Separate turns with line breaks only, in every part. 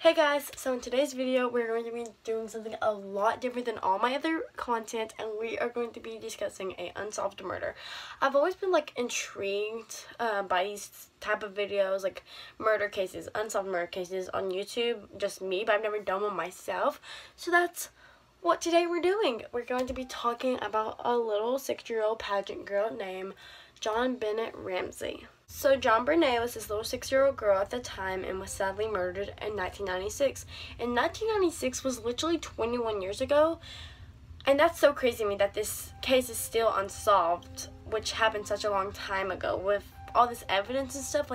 Hey guys, so in today's video we're going to be doing something a lot different than all my other content, and we are going to be discussing a unsolved murder. I've always been intrigued by these type of videos, like murder cases, unsolved murder cases on YouTube, just me, but I've never done one myself. So that's what today we're doing. We're going to be talking about a little 6-year-old pageant girl named JONBENET RAMSEY. So JONBENET was this little 6-year-old girl at the time and was sadly murdered in 1996. And 1996 was literally 21 years ago. And that's so crazy to me that this case is still unsolved, which happened such a long time ago with all this evidence and stuff.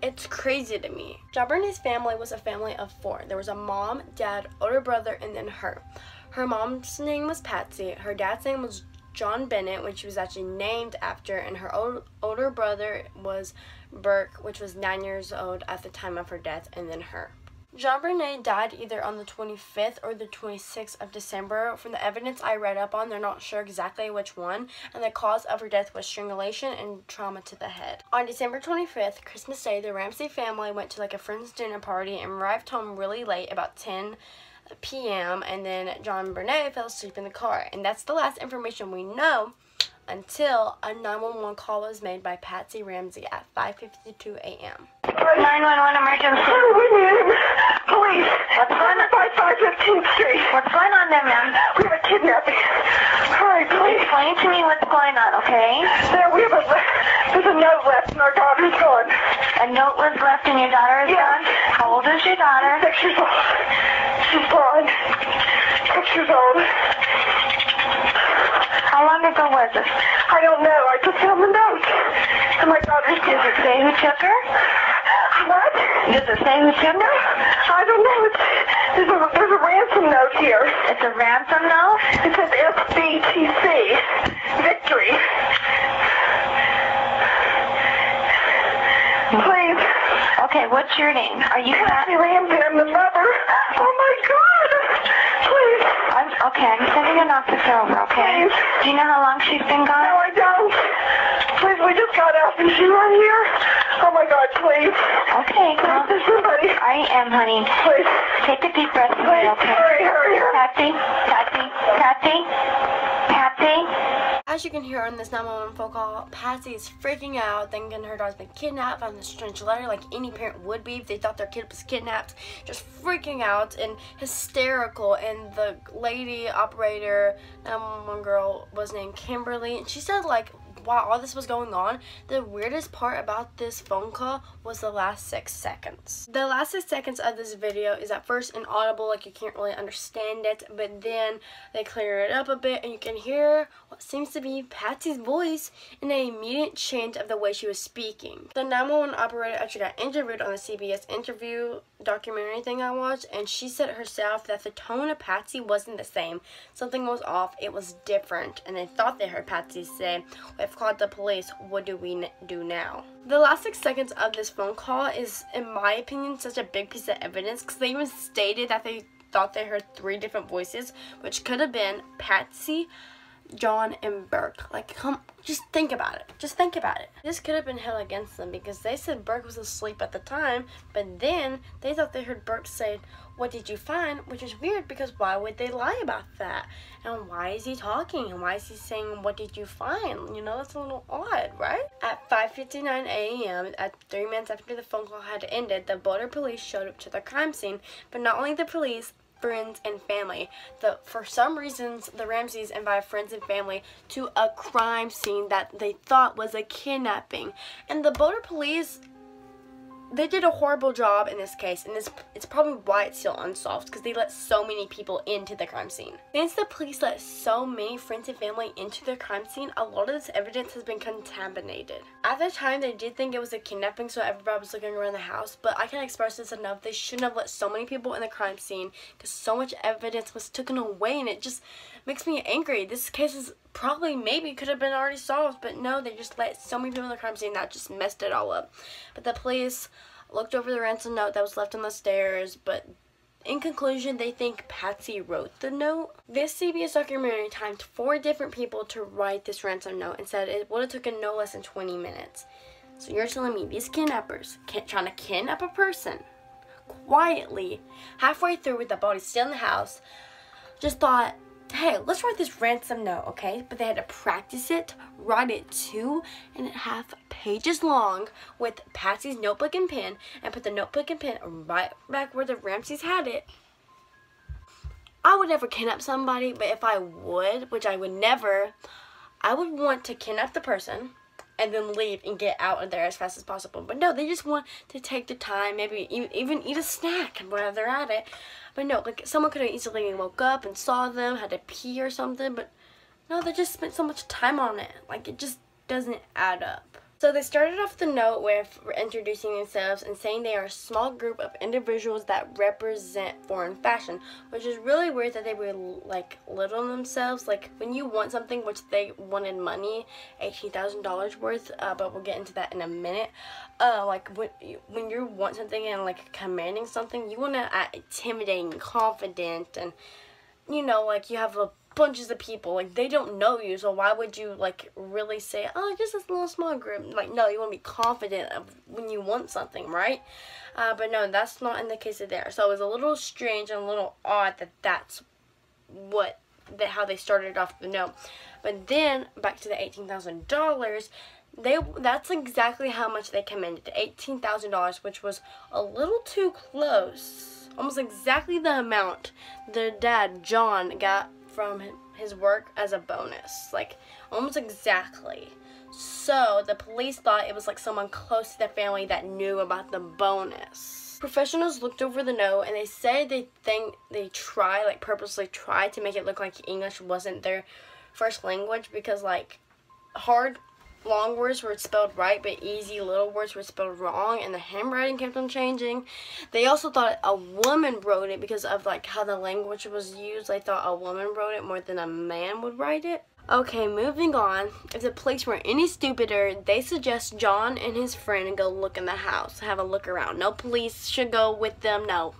It's crazy to me. JONBENET's family was a family of 4. There was a mom, dad, older brother, and then her. Her mom's name was Patsy. Her dad's name was JONBENET, which she was actually named after, and her older brother was Burke, which was 9 years old at the time of her death, and then her. JONBENET died either on the 25th or the 26th of December. From the evidence I read up on, they're not sure exactly which one, and the cause of her death was strangulation and trauma to the head. On December 25th, Christmas Day, the Ramsey family went to a friend's dinner party and arrived home really late, about 10 p.m. and then JONBENET fell asleep in the car, and that's the last information we know until a 911 call was made by Patsy Ramsey at 5:52 a.m.
911 emergency. Police. What's going on? 515th Street. What's going on there, ma'am? We have a kidnapping. Hurry, please. Explain to me what's going on, okay? There's a note left and our daughter's gone. A note was left and your daughter is gone? How old is your daughter? 6 years old. She's gone. 6 years old. How long ago was this? I don't know. I just found the note. And my daughter's gone. Does it say who took her? What? Does it say who took her? I don't know. There's a ransom note here. It's a ransom note? It says SBTC. Victory. Please. Okay, what's your name? Are you Patsy Ramsey? I'm the mother. Oh my God. Please. I'm sending an officer over, okay? Please. Do you know how long she's been gone? No, I don't. Please, we just got out. Is she right here? Oh my God, please. Okay, well, there's somebody. I am, honey. Please. Take a deep breath, please. Okay? Hurry. Patsy.
As you can hear on this 911 phone call, Patsy is freaking out, thinking her daughter's been kidnapped, found this strange letter like any parent would be if they thought their kid was kidnapped. Just freaking out and hysterical. And the lady operator, 911 girl, was named Kimberly, and she said while all this was going on, the weirdest part about this phone call was the last 6 seconds. The last 6 seconds of this video is at first inaudible, you can't really understand it, but then they clear it up a bit and you can hear what seems to be Patsy's voice in an immediate change of the way she was speaking. The 911 operator actually got interviewed on the CBS interview documentary thing I watched, and she said herself that the tone of Patsy wasn't the same. Something was off, it was different, and they thought they heard Patsy say, "We've called the police, what do we do now?" The last 6 seconds of this phone call is, in my opinion, such a big piece of evidence, because they even stated that they thought they heard 3 different voices, which could have been Patsy, John, and Burke. Just think about it. This could have been held against them because they said Burke was asleep at the time, but then they thought they heard Burke say, "What did you find?" Which is weird, because why would they lie about that? And why is he talking? And why is he saying, "What did you find?" That's a little odd, right? At 5:59 a.m., at 3 minutes after the phone call had ended, the Boulder police showed up to the crime scene. But not only the police, friends and family. For some reasons, the Ramseys invited friends and family to a crime scene that they thought was a kidnapping. And the Boulder police, they did a horrible job in this case, and it's probably why it's still unsolved, because they let so many people into the crime scene. Since the police let so many friends and family into the crime scene, a lot of this evidence has been contaminated. At the time, they did think it was a kidnapping, so everybody was looking around the house, but I can't express this enough. They shouldn't have let so many people in the crime scene, because so much evidence was taken away, and it just makes me angry. This case is maybe could have been already solved, but no, they just let so many people in the crime scene that just messed it all up. But the police looked over the ransom note that was left on the stairs, but in conclusion, they think Patsy wrote the note. This CBS documentary timed 4 different people to write this ransom note and said it would have taken no less than 20 minutes. So you're telling me these kidnappers trying to kidnap a person, quietly, halfway through with the body still in the house, just thought, hey, let's write this ransom note, okay? But they had to practice it, write it 2.5 pages long with Patsy's notebook and pen, and put the notebook and pen right back where the Ramseys had it. I would never kidnap somebody, but if I would, which I would never, I would want to kidnap the person and then leave and get out of there as fast as possible. But no, they just want to take the time, maybe even eat a snack while they're at it. But no, like, someone could have easily woke up and saw them, had to pee or something, but no, they just spent so much time on it. Like, it just doesn't add up. So they started off the note with introducing themselves and saying they are a small group of individuals that represent foreign fashion, which is really weird that they were like little themselves. Like, when you want something, which they wanted money, $18,000 worth, but we'll get into that in a minute. Like, when you want something and like commanding something, you want to act intimidating, confident, and you know, like, you have bunches of people, like, they don't know you, so why would you like really say, oh, just this little small group? Like, no, you want to be confident of when you want something, right? But no, that's not in the case of there. So it was a little strange and a little odd that that's how they started off the note. But then back to the $18,000, that's exactly how much they commanded, $18,000, which was a little too close, almost exactly the amount their dad John got from his work as a bonus, like almost exactly. So the police thought it was like someone close to the family that knew about the bonus. Professionals looked over the note and they said they think they purposely tried to make it look like English wasn't their first language, because like hard long words were spelled right, but easy little words were spelled wrong, and the handwriting kept on changing. They also thought a woman wrote it because of like how the language was used. They thought a woman wrote it more than a man would write it. Okay, moving on. If the police were any stupider, they suggest John and his friend go look in the house, have a look around. No police should go with them, no.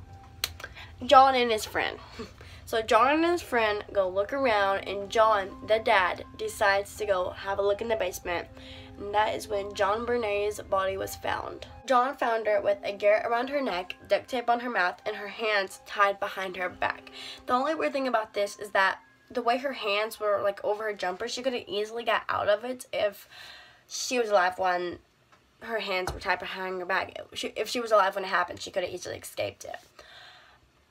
John and his friend. So John and his friend go look around, and John, the dad, decides to go have a look in the basement. And that is when JONBENET's body was found. John found her with a garrote around her neck, duct tape on her mouth, and her hands tied behind her back. The only weird thing about this is that the way her hands were like over her jumper, she could have easily got out of it if she was alive when her hands were tied behind her back. If she was alive when it happened, she could have easily escaped it.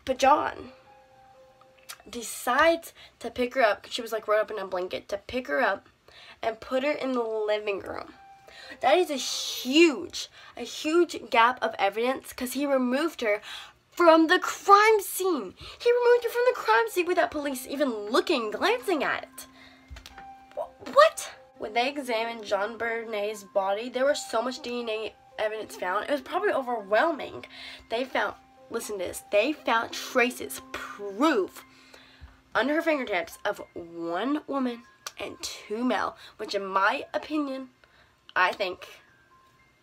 But John decides to pick her up, because she was like rolled up in a blanket, to pick her up and put her in the living room. That is a huge gap of evidence, because he removed her from the crime scene. He removed her from the crime scene without police even glancing at it. What? When they examined JONBENET's body, there was so much DNA evidence found. It was probably overwhelming. They found, listen to this, they found traces, proof, under her fingertips of 1 woman and 2 male, which in my opinion, I think,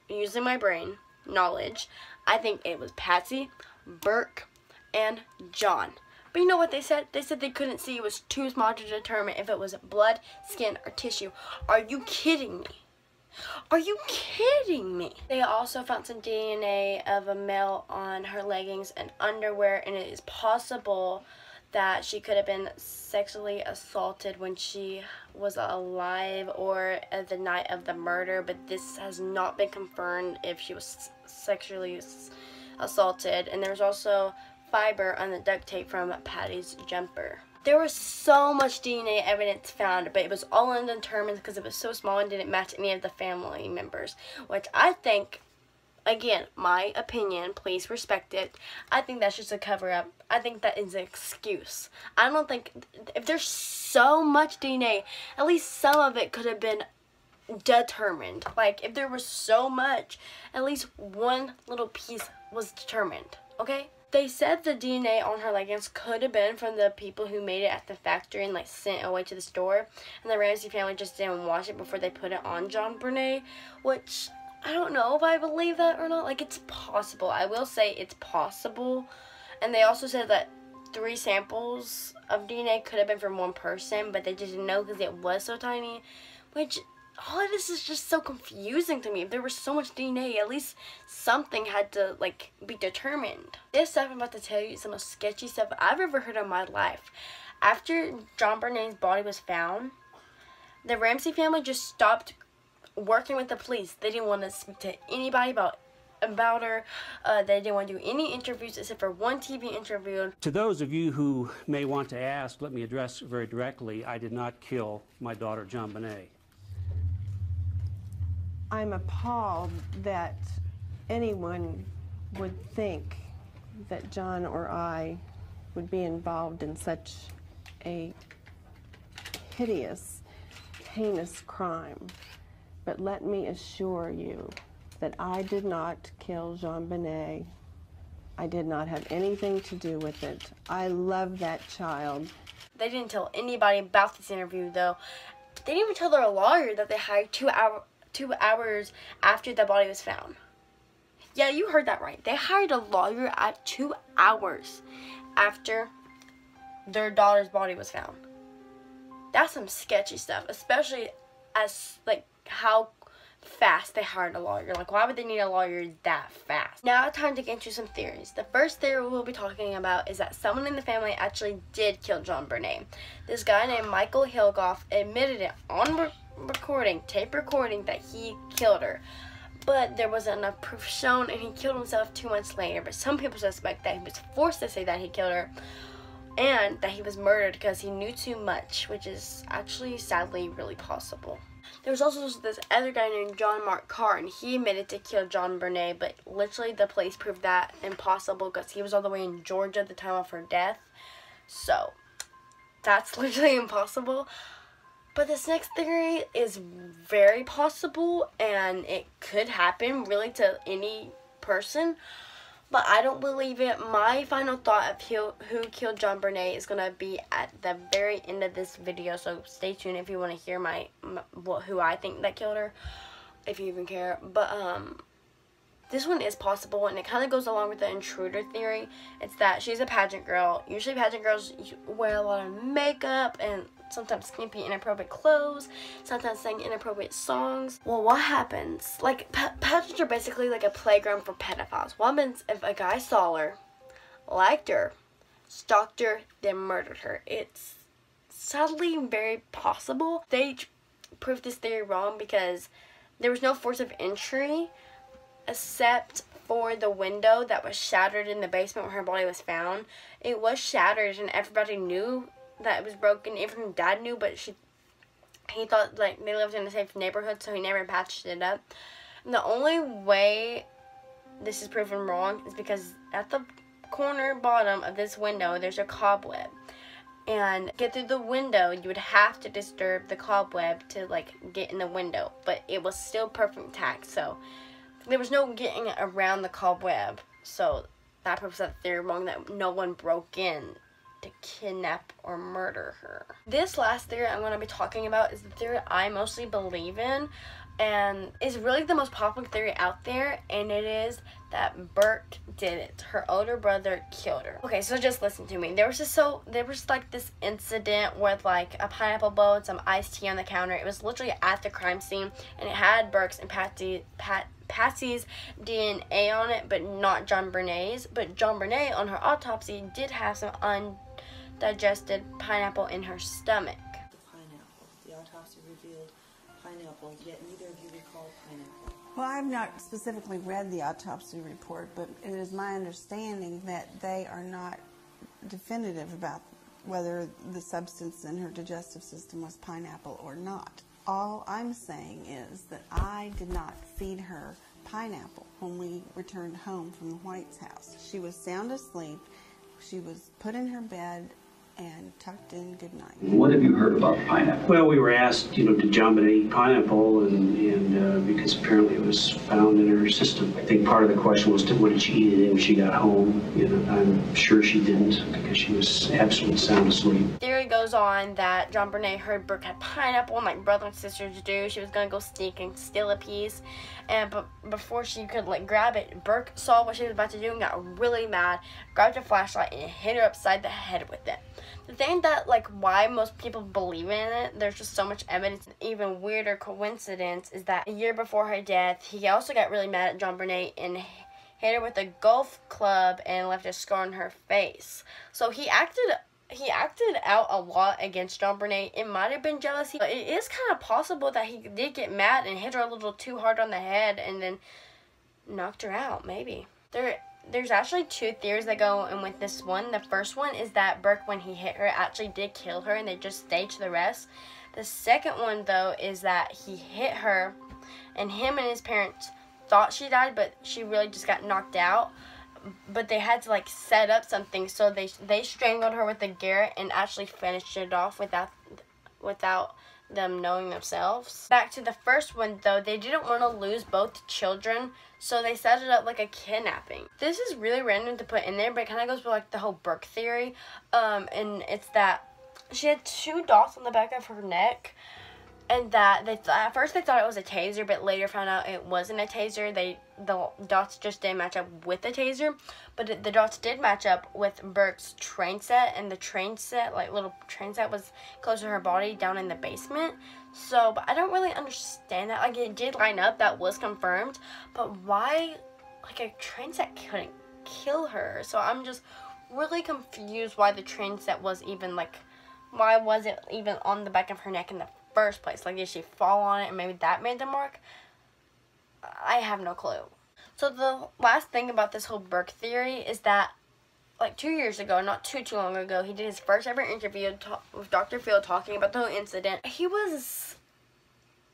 using my brain knowledge, I think it was Patsy, Burke, and John. But you know what they said? They said they couldn't see. It was too small to determine if it was blood, skin, or tissue. Are you kidding me? Are you kidding me? They also found some DNA of a male on her leggings and underwear, and it is possible that she could have been sexually assaulted when she was alive or at the night of the murder, but this has not been confirmed if she was sexually assaulted. And there's also fiber on the duct tape from Patty's jumper. There was so much DNA evidence found, but it was all undetermined because it was so small and didn't match any of the family members, which I think, again, my opinion, please respect it, I think that's just a cover-up. I think that is an excuse. I don't think, if there's so much DNA, at least some of it could have been determined. Like, if there was so much, at least one little piece was determined, okay? They said the DNA on her leggings could have been from the people who made it at the factory and like sent it away to the store, and the Ramsey family just didn't wash it before they put it on JONBENET, which I don't know if I believe that or not. Like, it's possible. I will say it's possible. And they also said that 3 samples of DNA could have been from 1 person, but they just didn't know because it was so tiny, which all of this is just so confusing to me. If there was so much DNA, at least something had to, like, be determined. This stuff I'm about to tell you is the most sketchy stuff I've ever heard in my life. After JonBenet's body was found, the Ramsey family just stopped working with the police. They didn't want to speak to anybody about her. They didn't want to do any interviews except for one TV interview.
To those of you who may want to ask, let me address very directly, I did not kill my daughter JonBenet.
I'm appalled that anyone would think that John or I would be involved in such a hideous, heinous crime. But let me assure you that I did not kill JonBenet. I did not have anything to do with it. I love that child.
They didn't tell anybody about this interview, though. They didn't even tell their lawyer that they hired 2 hours after the body was found. Yeah, you heard that right. They hired a lawyer at 2 hours after their daughter's body was found. That's some sketchy stuff, especially as, like, how fast they hired a lawyer. Like, why would they need a lawyer that fast? Now, time to get into some theories. The first theory we'll be talking about is that someone in the family actually did kill JonBenet. This guy named Michael Hilgoff admitted it on tape recording, that he killed her. But there wasn't enough proof shown, and he killed himself 2 months later. But some people suspect that he was forced to say that he killed her, and that he was murdered because he knew too much, which is actually, sadly, really possible. There was also this other guy named John Mark Carr, and he admitted to kill JonBenet, but literally the police proved that impossible because he was all the way in Georgia at the time of her death. So, that's literally impossible. But this next theory is very possible, and it could happen really to any person. But I don't believe it. My final thought of who killed JonBenet is going to be at the very end of this video. So stay tuned if you want to hear who I think that killed her, if you even care. But this one is possible, and it kind of goes along with the intruder theory. It's that she's a pageant girl. Usually pageant girls wear a lot of makeup and sometimes skimpy, inappropriate clothes, sometimes sing inappropriate songs. Well, what happens? Like, pageants are basically like a playground for pedophiles. What happens if a guy saw her, liked her, stalked her, then murdered her? It's sadly very possible. They proved this theory wrong because there was no force of entry except for the window that was shattered in the basement where her body was found. It was shattered, and everybody knew that it was broken. Even Dad knew, but he thought, like, they lived in a safe neighborhood, so he never patched it up. And the only way this is proven wrong is because at the corner bottom of this window, there's a cobweb. And to get through the window, you would have to disturb the cobweb to, like, get in the window. But it was still perfect intact, so there was no getting around the cobweb. So that proves that theory wrong, that no one broke in to kidnap or murder her. This last theory I'm going to be talking about is the theory I mostly believe in, and is really the most popular theory out there, and it is that Burke did it. Her older brother killed her. Okay, so just listen to me. There was like this incident with like a pineapple bowl and some iced tea on the counter. It was literally at the crime scene, and it had Burke's and Patsy's DNA on it, but not JonBenet's. But JonBenet, on her autopsy, did have some undigested pineapple in her stomach.
The autopsy revealed pineapple, yet neither of you recall pineapple.
Well, I've not specifically read the autopsy report, but it is my understanding that they are not definitive about whether the substance in her digestive system was pineapple or not. All I'm saying is that I did not feed her pineapple when we returned home from the White's house. She was sound asleep. She was put in her bed and tucked in good night.
What have you heard about pineapple?
Well, we were asked, did JonBenet eat pineapple, and because apparently it was found in her system. I think part of the question was, what did she eat it in when she got home? I'm sure she didn't, because she was absolutely sound asleep.
Theory goes on that JonBenet heard Brooke had pineapple, and like brother and sisters do. She was gonna go sneak and steal a piece, but before she could like grab it, Brooke saw what she was about to do and got really mad, grabbed a flashlight and hit her upside the head with it. The thing that like why most people believe in it, there's just so much evidence. An even weirder coincidence is that a year before her death, he also got really mad at JonBenet and hit her with a golf club and left a scar on her face. So he acted out a lot against JonBenet. It might have been jealousy, but it is kind of possible that he did get mad and hit her a little too hard on the head and then knocked her out, maybe. There's actually two theories that go in with this one. The first one is that Burke, when he hit her, actually did kill her and they just staged the rest. The second one, though, is that he hit her and him and his parents thought she died, but she really just got knocked out. But they had to like set up something, so they strangled her with a garrote and actually finished it off without them knowing themselves. Back to the first one, though, they didn't want to lose both children, so they set it up like a kidnapping. This is really random to put in there, but it kind of goes with like the whole Burke theory, and it's that she had 2 dots on the back of her neck. And that at first they thought it was a taser, but later found out it wasn't a taser. The dots just didn't match up with the taser, but the dots did match up with Burke's train set, and the train set, like little train set, was close to her body down in the basement. So, but I don't really understand that. Like, it did line up, that was confirmed, but why, like, a train set couldn't kill her? So I'm just really confused why the train set was even, like, why was it even on the back of her neck in the first place? Like, did she fall on it and maybe that made the mark? I have no clue. So the last thing about this whole Burke theory is that like 2 years ago, not too long ago, he did his first ever interview with Dr. Phil talking about the whole incident. He was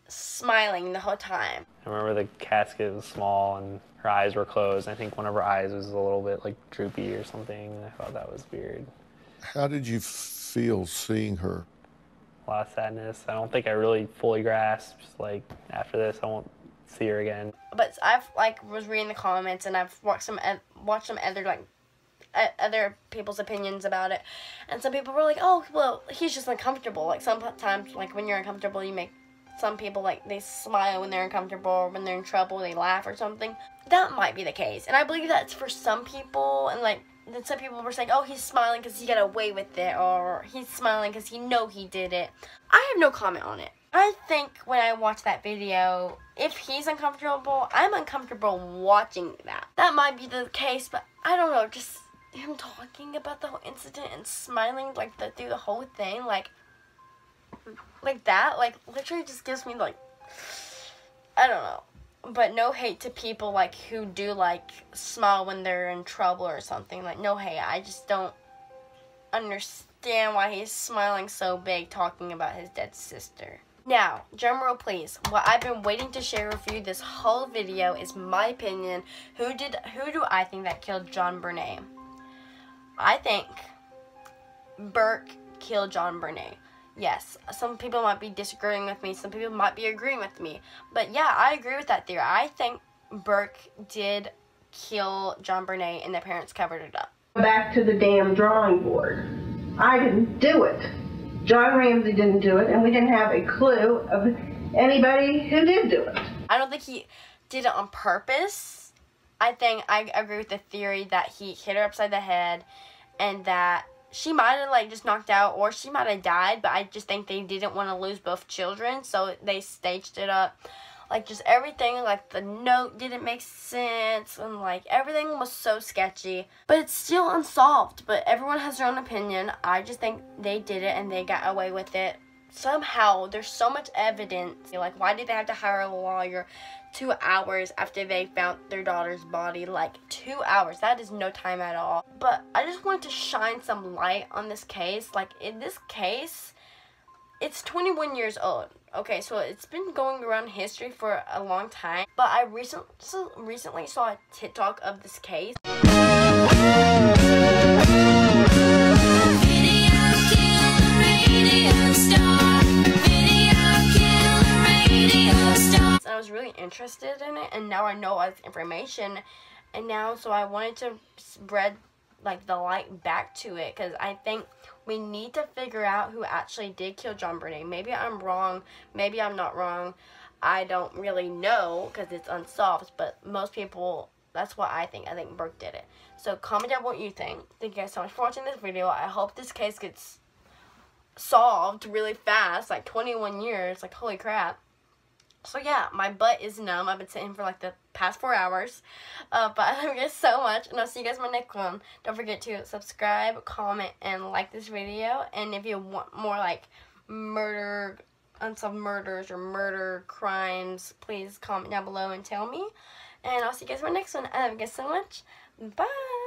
smiling the whole time.
I remember the casket was small and her eyes were closed. I think one of her eyes was a little bit like droopy or something. I thought that was weird.
How did you feel seeing her?
A lot of sadness. I don't think I really fully grasped, like, after this I won't see her again.
But I've was reading the comments, and I've watched some other other people's opinions about it, and some people were like, oh, well, he's just uncomfortable. Like, sometimes, like, when you're uncomfortable, you make some people, like, they smile when they're uncomfortable, or when they're in trouble, they laugh or something. That might be the case, and I believe that's for some people, and, like, then some people were saying, oh, he's smiling because he got away with it, or he's smiling because he know he did it. I have no comment on it. I think when I watch that video, if he's uncomfortable, I'm uncomfortable watching that. That might be the case, but I don't know, just him talking about the whole incident and smiling like through the whole thing, like that, like, literally just gives me, like, I don't know. But no hate to people, like, who do, like, smile when they're in trouble or something. Like, no hate. I just don't understand why he's smiling so big talking about his dead sister. Now, drumroll please. What I've been waiting to share with you this whole video is my opinion. Who do I think that killed JonBenet? I think Burke killed JonBenet. Yes, some people might be disagreeing with me, some people might be agreeing with me, but yeah, I agree with that theory. I think Burke did kill JonBenet and the parents covered it up.
Back to the damn drawing board. I didn't do it. John Ramsey didn't do it, and we didn't have a clue of anybody who did do it.
I don't think he did it on purpose. I think I agree with the theory that he hit her upside the head and that she might have, like, just knocked out, or she might have died, but I just think they didn't want to lose both children, so they staged it up. Like, just everything, like, the note didn't make sense, and, like, everything was so sketchy. But it's still unsolved, but everyone has their own opinion. I just think they did it, and they got away with it. Somehow, there's so much evidence. Like, why did they have to hire a lawyer 2 hours after they found their daughter's body? Like, 2 hours. That is no time at all. But I just wanted to shine some light on this case. Like, in this case, it's 21 years old. Okay, so it's been going around history for a long time. But I recently saw a TikTok of this case. I was really interested in it, and now I know all this information, and now so I wanted to spread like the light back to it, because I think we need to figure out who actually did kill JonBenet. Maybe I'm wrong, maybe I'm not wrong. I don't really know because it's unsolved, but most people, that's what I think. I think Burke did it. So comment down what you think. Thank you guys so much for watching this video. I hope this case gets solved really fast, like 21 years, like holy crap. So yeah, my butt is numb. I've been sitting for like the past 4 hours. But I love you guys so much, and I'll see you guys in my next one. Don't forget to subscribe, comment, and like this video. And if you want more like murder, unsolved murders, or murder crimes, please comment down below and tell me. And I'll see you guys in my next one. I love you guys so much. Bye!